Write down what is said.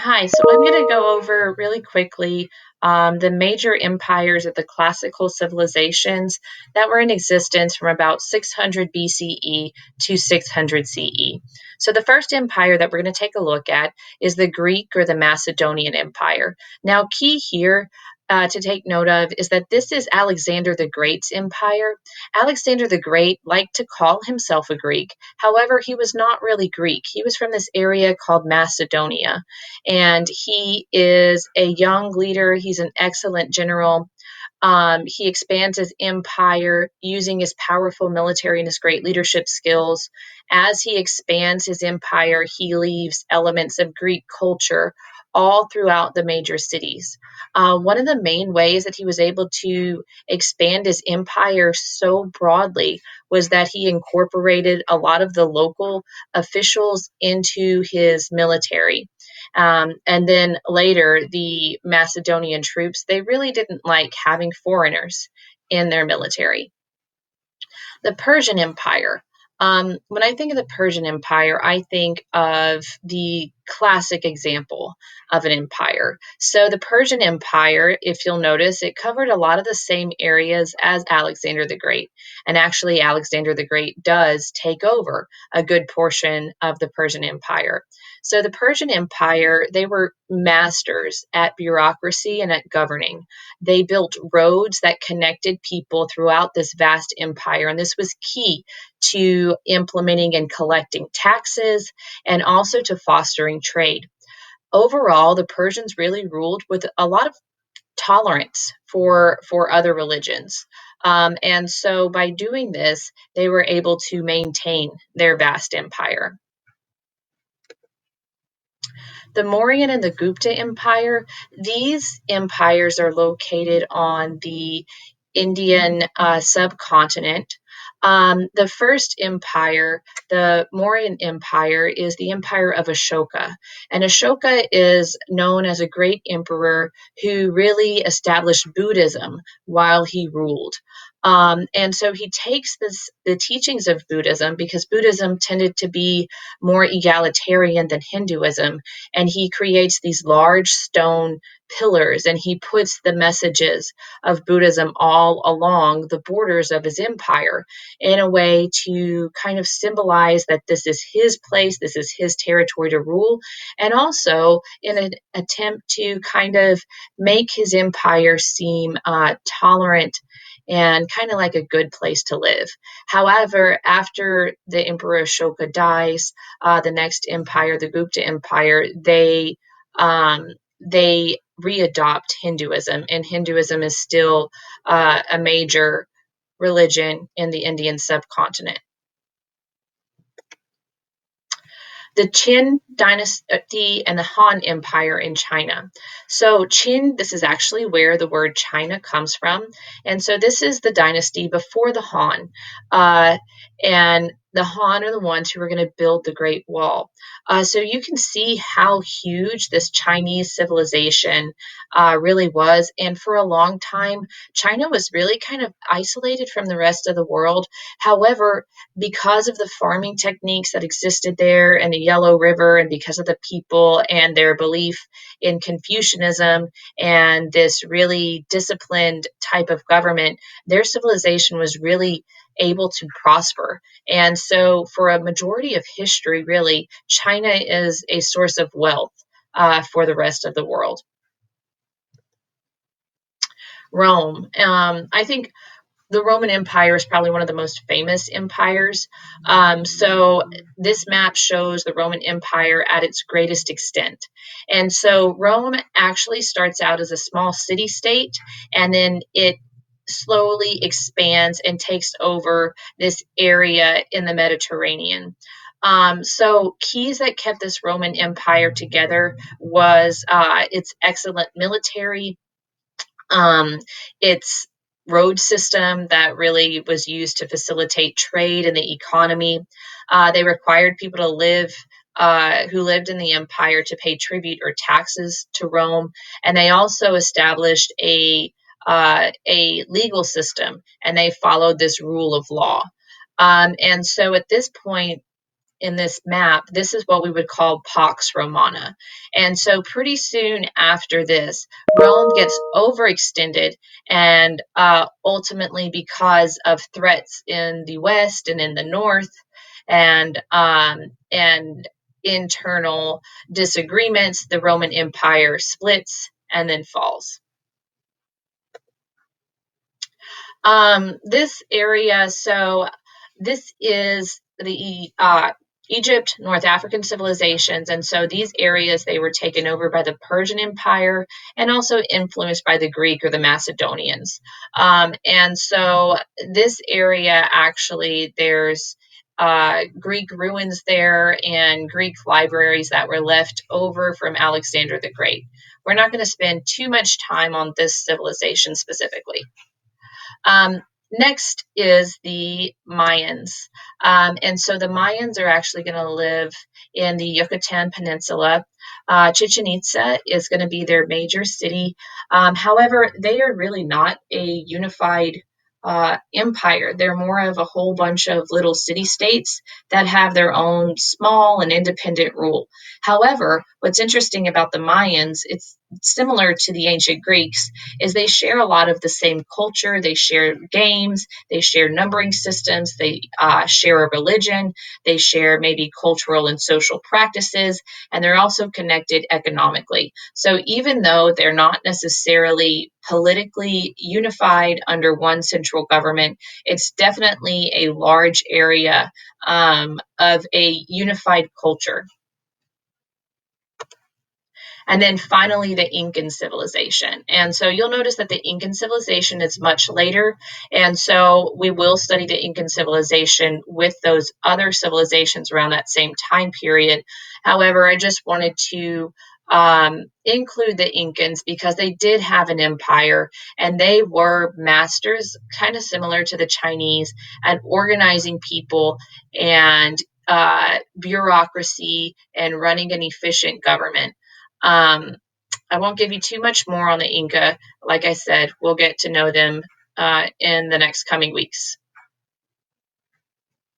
Hi, so I'm going to go over really quickly the major empires of the classical civilizations that were in existence from about 600 BCE to 600 CE. So, the first empire that we're going to take a look at is the Greek or the Macedonian Empire. Now, key here to take note of is that this is Alexander the Great's empire. Alexander the Great liked to call himself a Greek. However, he was not really Greek. He was from this area called Macedonia, and he is a young leader. He's an excellent general. He expands his empire using his powerful military and his great leadership skills. As he expands his empire, he leaves elements of Greek culture all throughout the major cities. One of the main ways that he was able to expand his empire so broadly was that he incorporated a lot of the local officials into his military. And then later, the Macedonian troops, they really didn't like having foreigners in their military. The Persian Empire. When I think of the Persian Empire, I think of the classic example of an empire. So, the Persian Empire, if you'll notice, it covered a lot of the same areas as Alexander the Great. And actually, Alexander the Great does take over a good portion of the Persian Empire. So, the Persian Empire, they were masters at bureaucracy and at governing. They built roads that connected people throughout this vast empire, and this was key to implementing and collecting taxes and also to fostering trade. Overall, the Persians really ruled with a lot of tolerance for other religions. And so by doing this, they were able to maintain their vast empire. The Mauryan and the Gupta Empire, these empires are located on the Indian subcontinent. The first empire, the Mauryan Empire, is the empire of Ashoka. And Ashoka is known as a great emperor who really established Buddhism while he ruled. And so he takes the teachings of Buddhism, because Buddhism tended to be more egalitarian than Hinduism, and he creates these large stone pillars, and he puts the messages of Buddhism all along the borders of his empire in a way to kind of symbolize that this is his place, this is his territory to rule, and also in an attempt to kind of make his empire seem tolerant and kind of like a good place to live. However, after the Emperor Ashoka dies, the next empire, the Gupta Empire, they readopt Hinduism, and Hinduism is still a major religion in the Indian subcontinent. The Qin dynasty and the Han Empire in China. So, Qin, this is actually where the word China comes from. And so, this is the dynasty before the Han. Uh, and the Han are the ones who are going to build the Great Wall. So, you can see how huge this Chinese civilization really was. And for a long time, China was really kind of isolated from the rest of the world. However, because of the farming techniques that existed there in the Yellow River, and because of the people and their belief in Confucianism and this really disciplined type of government, their civilization was really able to prosper. And so, for a majority of history, really, China is a source of wealth for the rest of the world. Rome. I think the Roman Empire is probably one of the most famous empires. So this map shows the Roman Empire at its greatest extent. And so Rome actually starts out as a small city state, and then it slowly expands and takes over this area in the Mediterranean. So keys that kept this Roman Empire together was its excellent military, its road system that really was used to facilitate trade and the economy. They required people to live. Who lived in the empire to pay tribute or taxes to Rome, and they also established a legal system, and they followed this rule of law. And so at this point, in this map, this is what we would call Pax Romana. And so pretty soon after this, Rome gets overextended, and ultimately because of threats in the west and in the north, and internal disagreements, the Roman Empire splits and then falls. This area, so this is the Egypt, North African civilizations, and so these areas they were taken over by the Persian Empire and also influenced by the Greek or the Macedonians. And so this area actually there's Greek ruins there and Greek libraries that were left over from Alexander the Great. We're not going to spend too much time on this civilization specifically. Next is the Mayans. And so the Mayans are actually going to live in the Yucatan Peninsula. Chichen Itza is going to be their major city. However, they are really not a unified empire. They're more of a whole bunch of little city states that have their own small and independent rule. However, what's interesting about the Mayans, it's similar to the ancient Greeks, is they share a lot of the same culture. They share games, they share numbering systems, they share a religion, they share maybe cultural and social practices, and they're also connected economically. So even though they're not necessarily politically unified under one central government, it's definitely a large area of a unified culture. And then finally, the Incan civilization. And so you'll notice that the Incan civilization is much later. And so we will study the Incan civilization with those other civilizations around that same time period. However, I just wanted to include the Incans because they did have an empire and they were masters, kind of similar to the Chinese, at organizing people and bureaucracy and running an efficient government. Um, I won't give you too much more on the Inca. Like I said, we'll get to know them in the next coming weeks.